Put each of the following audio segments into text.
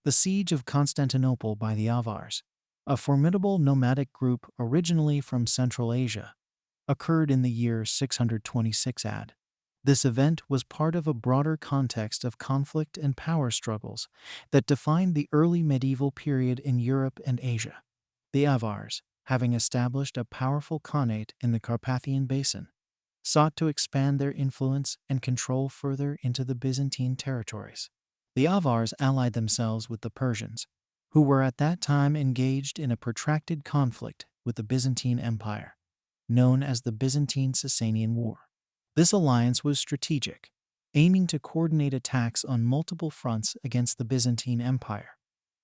The siege of Constantinople by the Avars, a formidable nomadic group originally from Central Asia, occurred in the year 626 AD. This event was part of a broader context of conflict and power struggles that defined the early medieval period in Europe and Asia. The Avars, having established a powerful khanate in the Carpathian Basin, sought to expand their influence and control further into the Byzantine territories. The Avars allied themselves with the Persians, who were at that time engaged in a protracted conflict with the Byzantine Empire, known as the Byzantine-Sasanian War. This alliance was strategic, aiming to coordinate attacks on multiple fronts against the Byzantine Empire,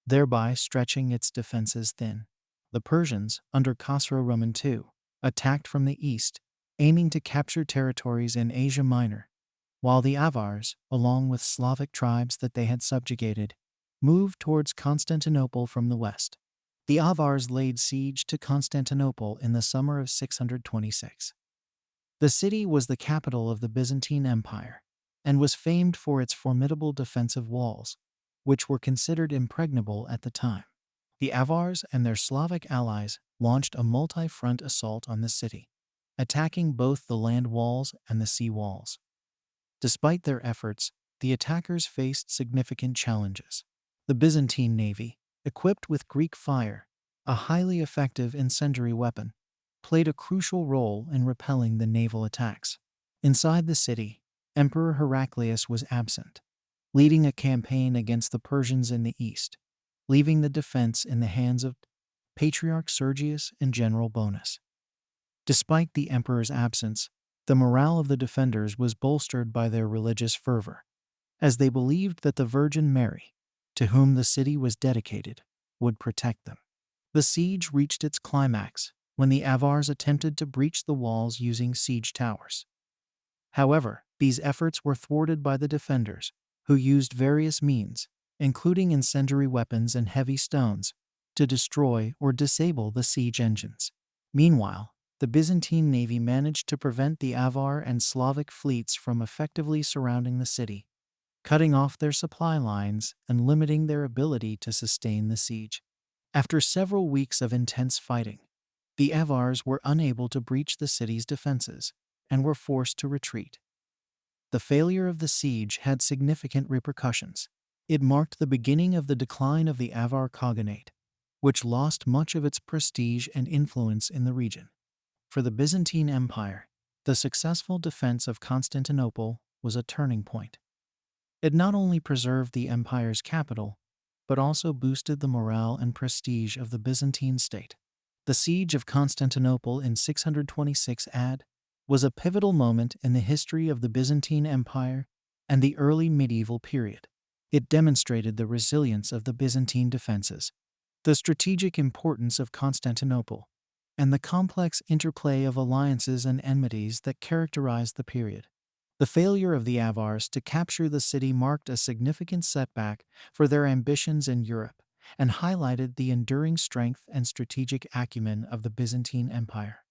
thereby stretching its defenses thin. The Persians, under Khosrow II, attacked from the east, aiming to capture territories in Asia Minor, while the Avars, along with Slavic tribes that they had subjugated, moved towards Constantinople from the west. The Avars laid siege to Constantinople in the summer of 626. The city was the capital of the Byzantine Empire and was famed for its formidable defensive walls, which were considered impregnable at the time. The Avars and their Slavic allies launched a multi-front assault on the city, attacking both the land walls and the sea walls. Despite their efforts, the attackers faced significant challenges. The Byzantine navy, equipped with Greek fire, a highly effective incendiary weapon, played a crucial role in repelling the naval attacks. Inside the city, Emperor Heraclius was absent, leading a campaign against the Persians in the east, leaving the defense in the hands of Patriarch Sergius and General Bonus. Despite the emperor's absence, the morale of the defenders was bolstered by their religious fervor, as they believed that the Virgin Mary, to whom the city was dedicated, would protect them. The siege reached its climax when the Avars attempted to breach the walls using siege towers. However, these efforts were thwarted by the defenders, who used various means, including incendiary weapons and heavy stones, to destroy or disable the siege engines. Meanwhile, the Byzantine navy managed to prevent the Avar and Slavic fleets from effectively surrounding the city, cutting off their supply lines and limiting their ability to sustain the siege. After several weeks of intense fighting, the Avars were unable to breach the city's defenses and were forced to retreat. The failure of the siege had significant repercussions. It marked the beginning of the decline of the Avar Khaganate, which lost much of its prestige and influence in the region. For the Byzantine Empire, the successful defense of Constantinople was a turning point. It not only preserved the empire's capital, but also boosted the morale and prestige of the Byzantine state. The siege of Constantinople in 626 AD was a pivotal moment in the history of the Byzantine Empire and the early medieval period. It demonstrated the resilience of the Byzantine defenses, the strategic importance of Constantinople, and the complex interplay of alliances and enmities that characterized the period. The failure of the Avars to capture the city marked a significant setback for their ambitions in Europe and highlighted the enduring strength and strategic acumen of the Byzantine Empire.